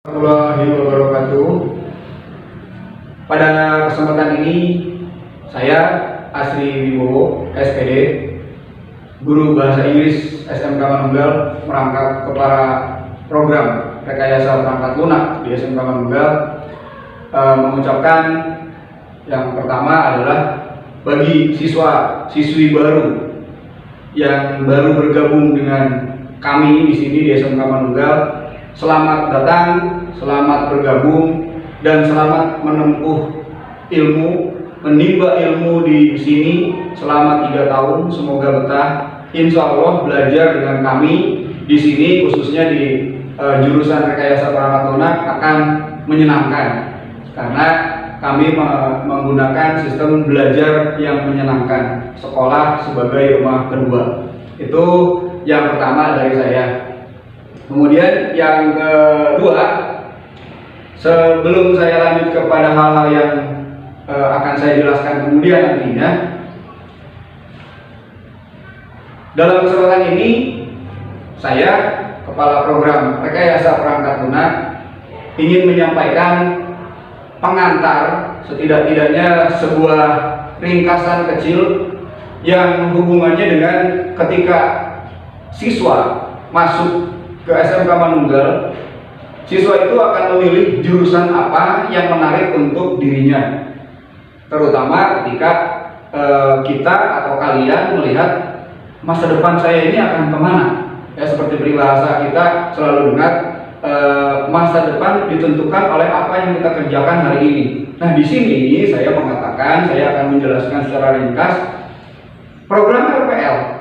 Warahmatullahi wabarakatuh. Pada kesempatan ini saya Asri Wibowo, SPD, guru bahasa Inggris SMK Manunggal, merangkap kepala program rekayasa perangkat lunak di SMK Manunggal, mengucapkan yang pertama adalah bagi siswa-siswi baru yang baru bergabung dengan kami di sini di SMK Manunggal. Selamat datang, selamat bergabung, dan selamat menempuh ilmu, menimba ilmu di sini selama 3 tahun. Semoga betah. Insya Allah belajar dengan kami di sini, khususnya di jurusan rekayasa perangkat lunak, akan menyenangkan karena kami menggunakan sistem belajar yang menyenangkan, sekolah sebagai rumah kedua. Itu yang pertama dari saya. Kemudian yang kedua, sebelum saya lanjut kepada hal-hal yang akan saya jelaskan kemudian nantinya, dalam kesempatan ini saya, Kepala Program Rekayasa Perangkat Lunak, ingin menyampaikan pengantar, setidak-tidaknya sebuah ringkasan kecil yang hubungannya dengan ketika siswa masuk ke SMK Manunggal, siswa itu akan memilih jurusan apa yang menarik untuk dirinya, terutama ketika kita atau kalian melihat masa depan saya ini akan kemana. Ya, seperti peribahasa kita selalu dengar, masa depan ditentukan oleh apa yang kita kerjakan hari ini. Nah, di sini saya mengatakan, saya akan menjelaskan secara ringkas program RPL.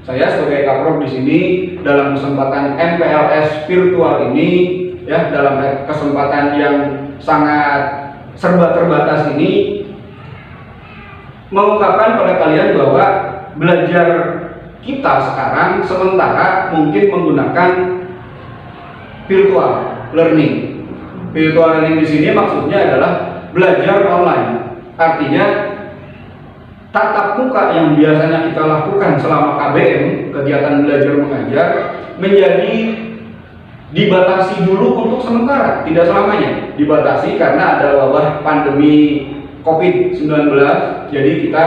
Saya sebagai Kaprok di sini dalam kesempatan MPLS virtual ini, ya, dalam kesempatan yang sangat serba terbatas ini, mengungkapkan pada kalian bahwa belajar kita sekarang sementara mungkin menggunakan virtual learning. Virtual learning di sini maksudnya adalah belajar online. Artinya tatap muka yang biasanya kita lakukan selama KBM, kegiatan belajar mengajar, menjadi dibatasi dulu untuk sementara, tidak selamanya. Dibatasi karena ada wabah pandemi COVID-19, jadi kita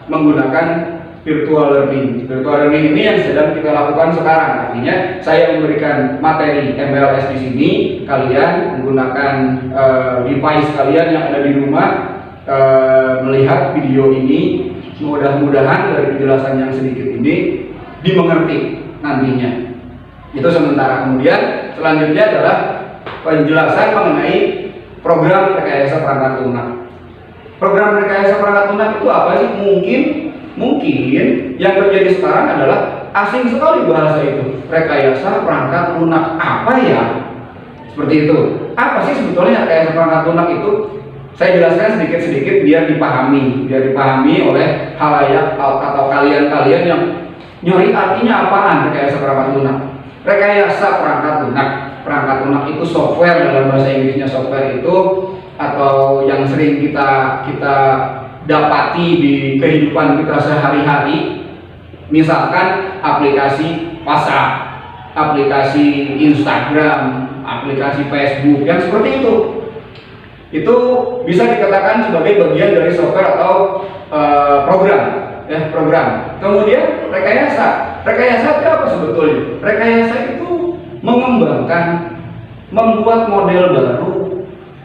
menggunakan virtual learning. Virtual learning ini yang sedang kita lakukan sekarang. Artinya saya memberikan materi MPLS di sini, kalian menggunakan device kalian yang ada di rumah, melihat video ini. Mudah-mudahan dari penjelasan yang sedikit ini dimengerti nantinya. Itu sementara. Kemudian selanjutnya adalah penjelasan mengenai program rekayasa perangkat lunak. Program rekayasa perangkat lunak itu apa sih? Mungkin yang terjadi sekarang adalah asing sekali bahasa itu. Rekayasa perangkat lunak apa ya? Seperti itu. Apa sih sebetulnya rekayasa perangkat lunak itu? Saya jelaskan sedikit-sedikit biar dipahami oleh halayak atau kalian-kalian yang nyari artinya apaan rekayasa perangkat lunak. Rekayasa perangkat lunak itu software, dalam bahasa Inggrisnya software itu, atau yang sering kita dapati di kehidupan kita sehari-hari, misalkan aplikasi WhatsApp, aplikasi Instagram, aplikasi Facebook, yang seperti itu bisa dikatakan sebagai bagian dari software atau program. Kemudian rekayasa itu apa sebetulnya? Rekayasa itu mengembangkan, membuat model baru,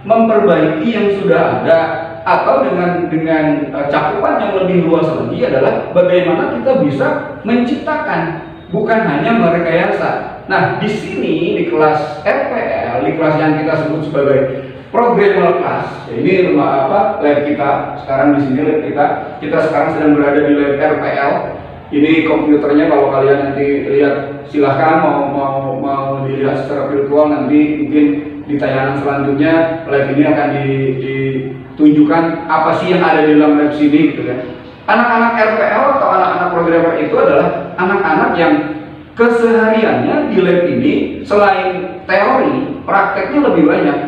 memperbaiki yang sudah ada, atau dengan cakupan yang lebih luas lagi adalah bagaimana kita bisa menciptakan, bukan hanya merekayasa. Nah, di sini di kelas RPL, di kelas yang kita sebut sebagai programmer class, ya, ini lab kita sekarang di sini, kita sekarang sedang berada di lab RPL. Ini komputernya, kalau kalian nanti lihat silahkan, mau dilihat secara virtual, nanti mungkin di tayangan selanjutnya lab ini akan ditunjukkan apa sih yang ada di dalam lab sini, gitu ya. Anak-anak RPL atau anak-anak programmer itu adalah anak-anak yang kesehariannya di lab ini selain teori, prakteknya lebih banyak.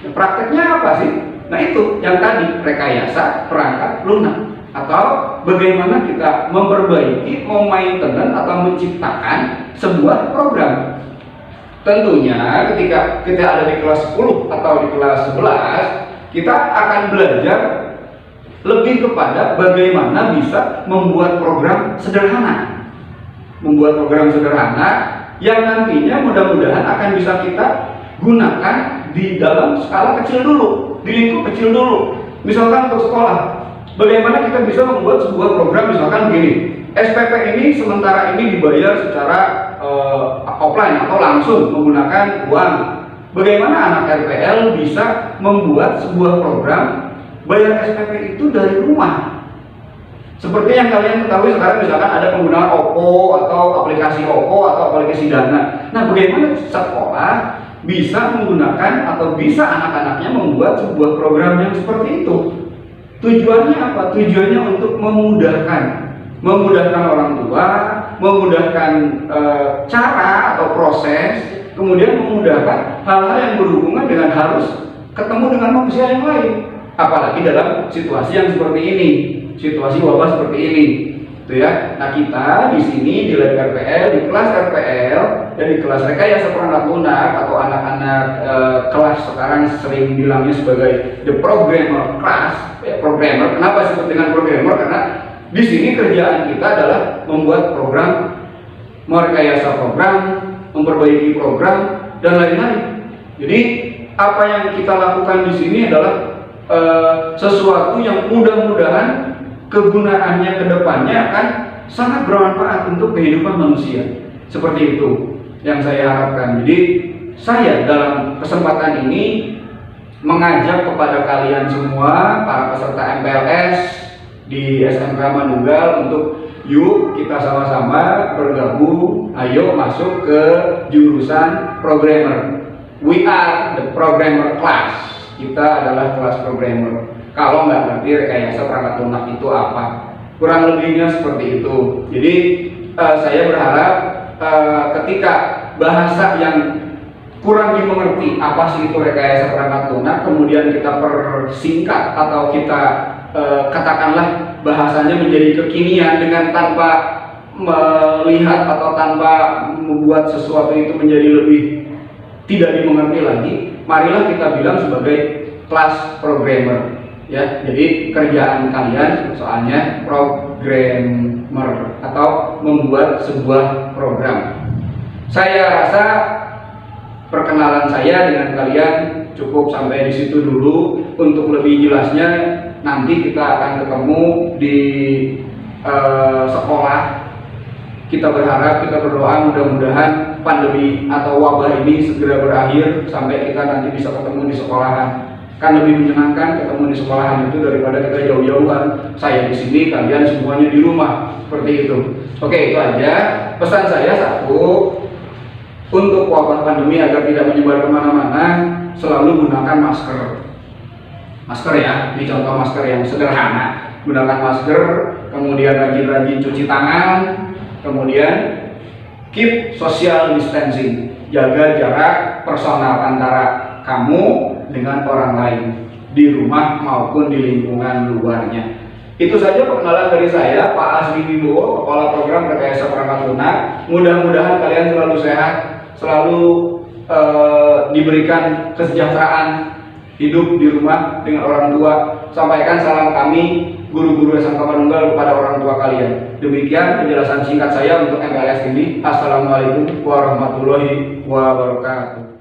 Prakteknya apa sih? Nah, itu yang tadi, rekayasa perangkat lunak, atau bagaimana kita memperbaiki, memainten atau menciptakan sebuah program. Tentunya ketika kita ada di kelas 10 atau di kelas 11, kita akan belajar lebih kepada bagaimana bisa membuat program sederhana. Membuat program sederhana yang nantinya mudah-mudahan akan bisa kita gunakan di dalam skala kecil dulu, di lingkup kecil dulu. Misalkan untuk sekolah, bagaimana kita bisa membuat sebuah program misalkan begini. SPP ini sementara ini dibayar secara offline atau langsung menggunakan uang. Bagaimana anak RPL bisa membuat sebuah program bayar SPP itu dari rumah? Seperti yang kalian ketahui sekarang misalkan ada penggunaan OPPO atau aplikasi OPPO atau aplikasi Dana. Nah, bagaimana sekolah bisa menggunakan atau bisa anak-anaknya membuat sebuah program yang seperti itu? Tujuannya apa? Tujuannya untuk memudahkan orang tua, memudahkan cara atau proses, kemudian memudahkan hal-hal yang berhubungan dengan harus ketemu dengan manusia yang lain. Apalagi dalam situasi yang seperti ini, situasi wabah seperti ini, gitu ya. Nah, kita di sini di lab RPL, di kelas RPL dan di kelas rekayasa perangkat lunak atau anak-anak kelas sekarang sering bilangnya sebagai the programmer class, programmer. Kenapa disebut dengan programmer? Karena di sini kerjaan kita adalah membuat program, merekayasa program, memperbaiki program dan lain-lain. Jadi apa yang kita lakukan di sini adalah sesuatu yang mudah-mudahan kegunaannya ke depannya akan sangat bermanfaat untuk kehidupan manusia. Seperti itu yang saya harapkan. Jadi saya dalam kesempatan ini mengajak kepada kalian semua para peserta MPLS di SMK Manunggal untuk yuk kita sama-sama bergabung, ayo masuk ke jurusan programmer. We are the programmer class. Kita adalah kelas programmer. Kalau nggak ngerti rekayasa perangkat lunak itu apa, kurang lebihnya seperti itu. Jadi saya berharap ketika bahasa yang kurang dimengerti apa sih itu rekayasa perangkat lunak, kemudian kita persingkat atau kita katakanlah bahasanya menjadi kekinian dengan tanpa melihat atau tanpa membuat sesuatu itu menjadi lebih tidak dimengerti lagi, marilah kita bilang sebagai kelas programmer. Ya, jadi kerjaan kalian soalnya programmer atau membuat sebuah program. Saya rasa perkenalan saya dengan kalian cukup sampai di situ dulu. Untuk lebih jelasnya nanti kita akan ketemu di sekolah. Kita berharap, kita berdoa mudah-mudahan pandemi atau wabah ini segera berakhir sampai kita nanti bisa ketemu di sekolahan. Kan lebih menyenangkan ketemu di sekolahan itu daripada kita jauh-jauhan. Saya di sini, kalian semuanya di rumah. Seperti itu. Oke, itu aja. Pesan saya satu, untuk wabah pandemi agar tidak menyebar kemana-mana, selalu gunakan masker. Masker ya, ini contoh masker yang sederhana. Gunakan masker, kemudian rajin-rajin cuci tangan, kemudian keep social distancing, jaga jarak personal antara kamu dengan orang lain di rumah maupun di lingkungan luarnya. Itu saja perkenalan dari saya, Pak Asri Wibowo, Kepala Program Rekayasa Perangkat Lunak. Mudah-mudahan kalian selalu sehat, selalu diberikan kesejahteraan hidup di rumah dengan orang tua. Sampaikan salam kami guru-guru SMK Manunggal kepada orang tua kalian. Demikian penjelasan singkat saya untuk MPLS ini. Assalamualaikum warahmatullahi wabarakatuh.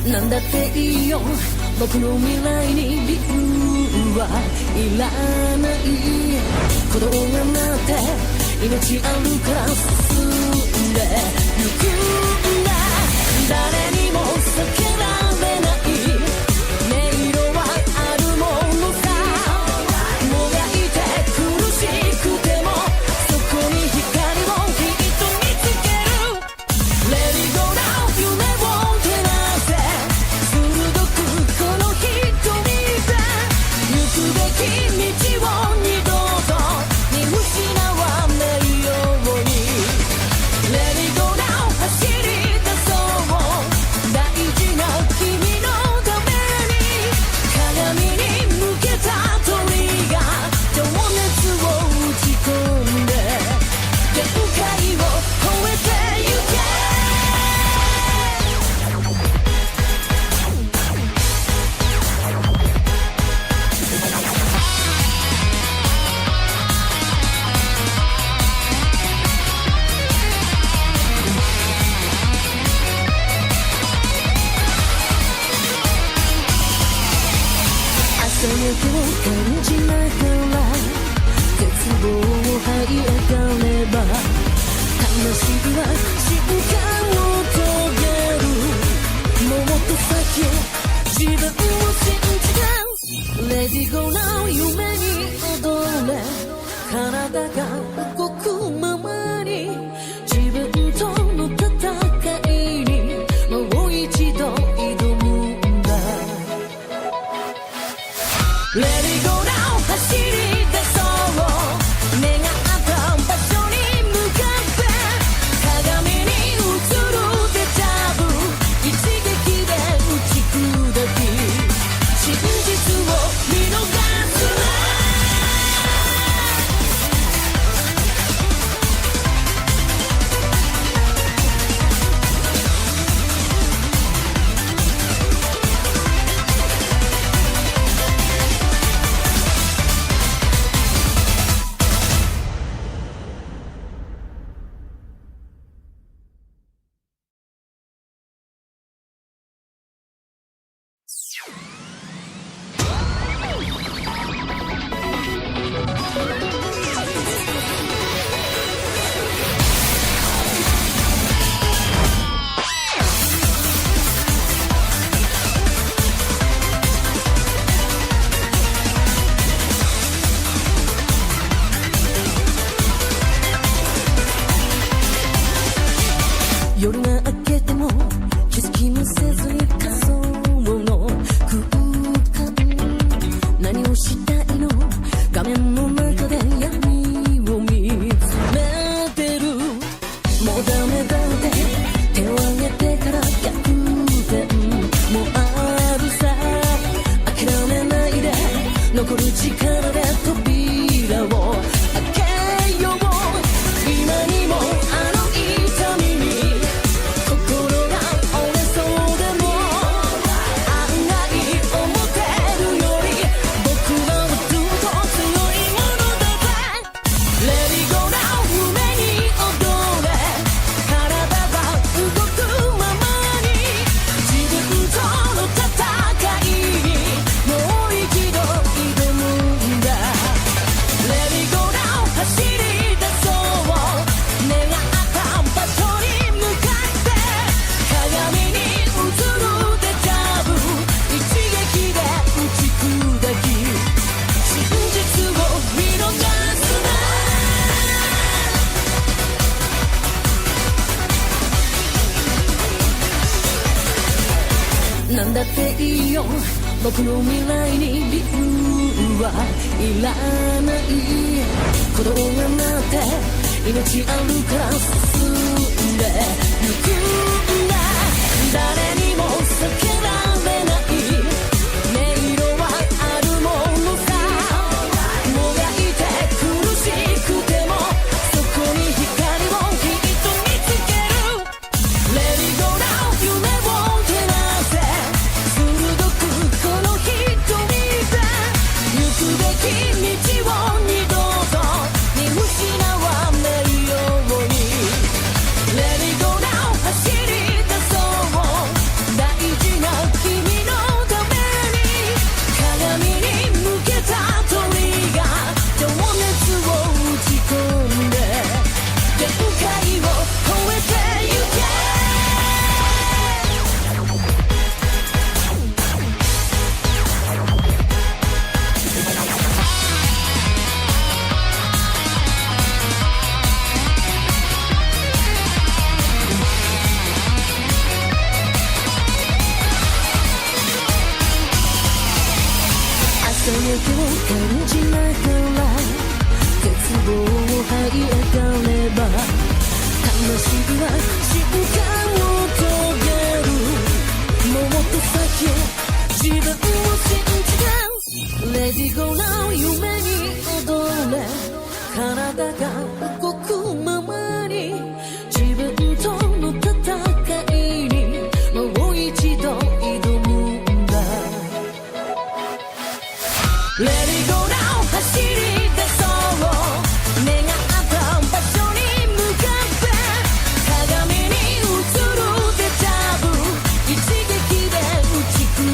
なんだっていいよ僕の未来に理由はいらない鼓動が鳴って命あるから進んでゆくんだ誰にも避けられない音色はあるものさもがいて苦しくてもそこに光をきっと見つける Let it go now 夢を照らせ鋭くこの瞳で行くべき道を二度と見失わないように Let it go now 走り出そう大事な君のために鏡に向けた鳥が情熱を打ち込んで限界を超えてゆけ朝焼けを感じながら絶望を這い上がれば魂は進化を遂げるもっと先を自分を信じて Let it go now 夢に踊れ体が動くままに自分との戦いにもう一度挑むんだLet it go now 走り出そう願った場所に向かって鏡に映るデジャブ一撃で打ち砕き真実を見逃すな夜が明けても気づきもせずに仮想の空間何をしたいの画面の中で闇を見つめてるもうダメだって手を挙げてから逆転もあるさ諦めないで残る力で扉を開けよう今にもあの痛みに心が折れそうでも案外思ってるより僕はずっと強いものだぜ Let it go now 夢に踊れ体が動くままに自分との戦いにもう一度挑むんだ Let it go now 走り出そう願った場所に向かって鏡に映るデジャブ一撃で打ち砕き真実を見逃すななんだっていいよ僕の未来に理由はいらない鼓動が鳴って命あるから進んでゆくんだ誰にも避けられない音色はあるものさもがいて苦しくてもそこに光をきっと見つける Let it go now 夢を照らせ鋭くこの瞳で行くべき道を二度と見失わないように Let it go now 走り出そう大事な朝焼けを感じながら絶望を這い上がれば魂は瞬間を遂げるもっと先へ自分を信じて Let it go now 夢に踊れ体が動くままに自分との戦いにもう一度挑むんだ Let it go now 走り出そう目が合った場所に向かって鏡に映るデジャブ一撃で打ち砕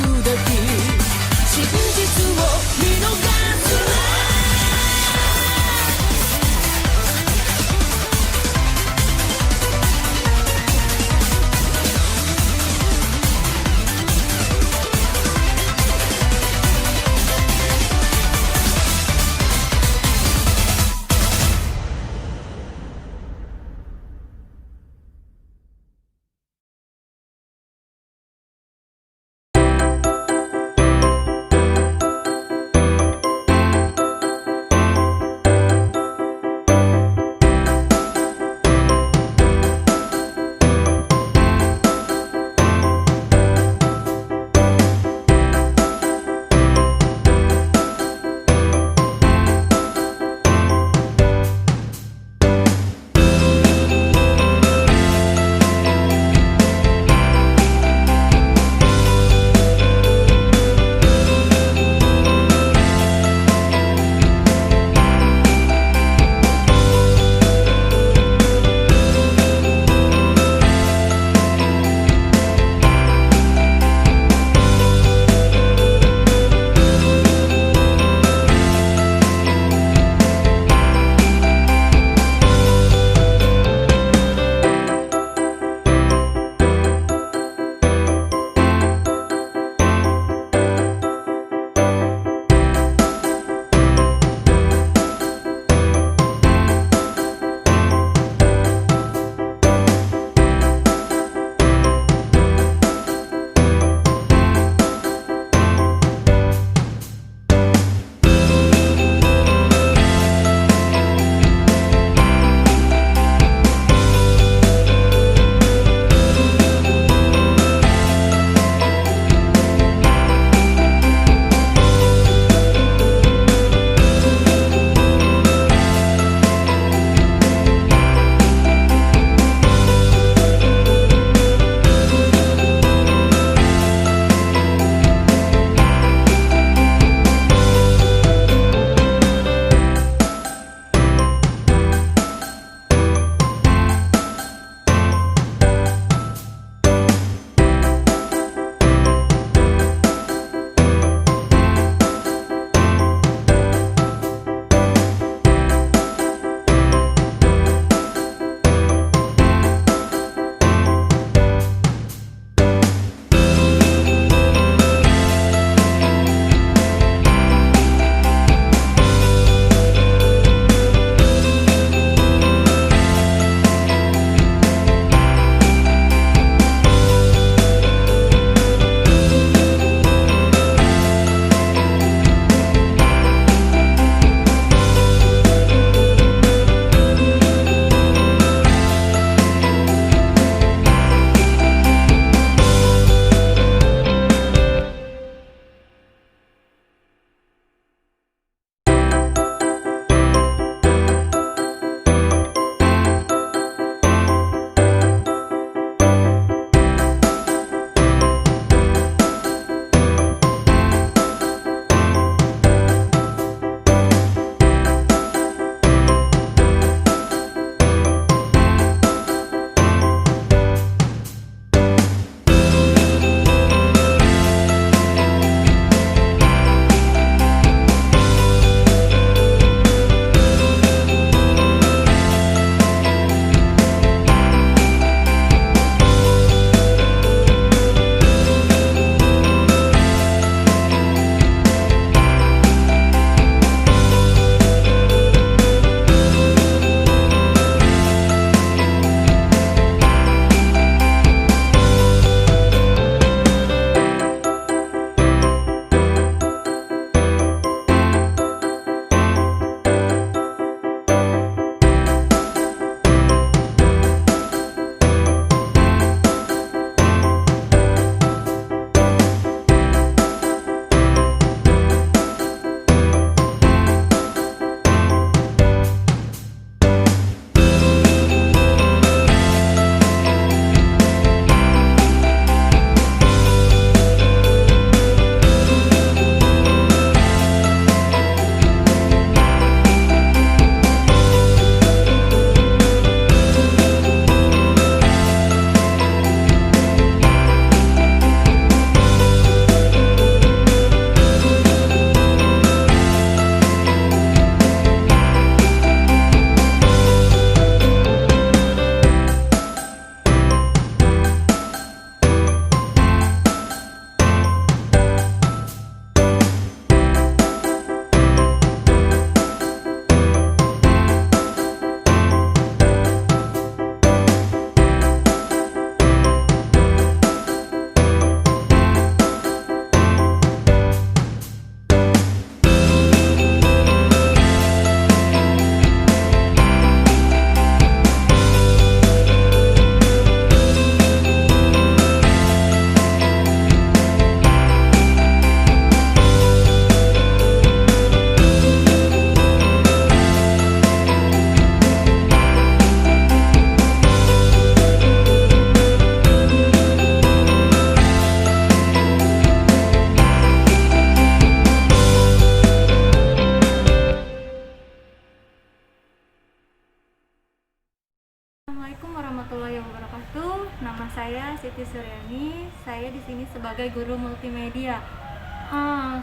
Siti Suryani. Saya di sini sebagai guru multimedia.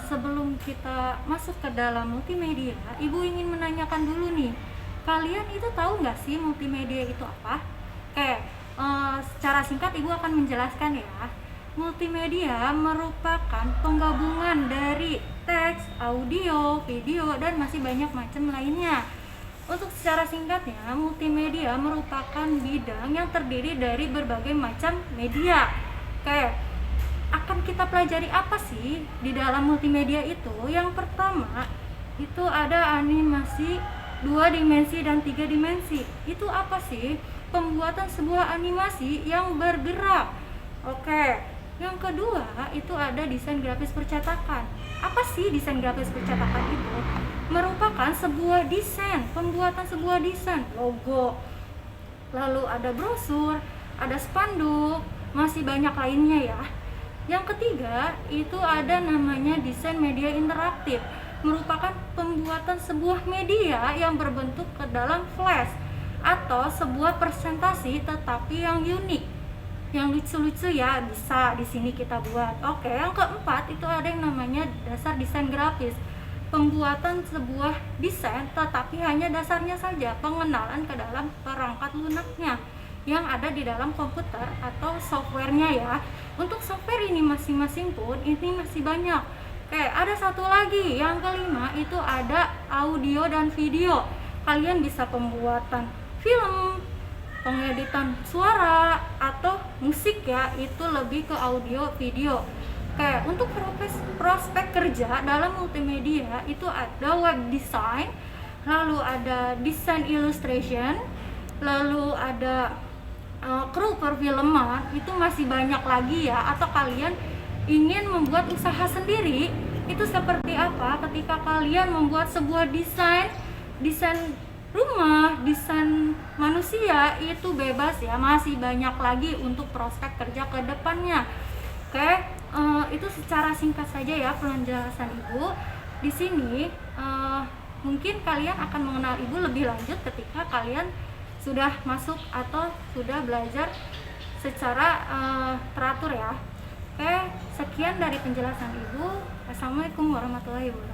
Sebelum kita masuk ke dalam multimedia, Ibu ingin menanyakan dulu nih, kalian itu tahu nggak sih multimedia itu apa? Secara singkat Ibu akan menjelaskan ya. Multimedia merupakan penggabungan dari teks, audio, video, dan masih banyak macam lainnya. Untuk secara singkatnya, multimedia merupakan bidang yang terdiri dari berbagai macam media. Akan kita pelajari apa sih di dalam multimedia itu? Yang pertama, itu ada animasi 2 dimensi dan 3 dimensi. Itu apa sih? Pembuatan sebuah animasi yang bergerak. Yang kedua, itu ada desain grafis percetakan. Apa sih desain grafis percetakan itu? Merupakan sebuah desain, pembuatan sebuah desain, logo. Lalu ada brosur, ada spanduk, masih banyak lainnya ya. Yang ketiga, itu ada namanya desain media interaktif. Merupakan pembuatan sebuah media yang berbentuk ke dalam flash atau sebuah presentasi tetapi yang unik, yang lucu-lucu ya, bisa di sini kita buat. Yang keempat itu ada yang namanya dasar desain grafis. Pembuatan sebuah desain tetapi hanya dasarnya saja, pengenalan ke dalam perangkat lunaknya yang ada di dalam komputer atau softwarenya ya. Untuk software ini masing-masing pun ini masih banyak. Ada satu lagi, yang kelima itu ada audio dan video. Kalian bisa pembuatan film, pengeditan suara atau musik ya, itu lebih ke audio video. Untuk prospek kerja dalam multimedia itu ada web design, lalu ada design illustration, lalu ada kru perfilman, itu masih banyak lagi ya. Atau kalian ingin membuat usaha sendiri, itu seperti apa? Ketika kalian membuat sebuah desain rumah, desain manusia, itu bebas ya, masih banyak lagi untuk prospek kerja ke depannya. Itu secara singkat saja ya penjelasan Ibu. Di sini mungkin kalian akan mengenal Ibu lebih lanjut ketika kalian sudah masuk atau sudah belajar secara teratur ya. Sekian dari penjelasan Ibu. Assalamualaikum warahmatullahi wabarakatuh.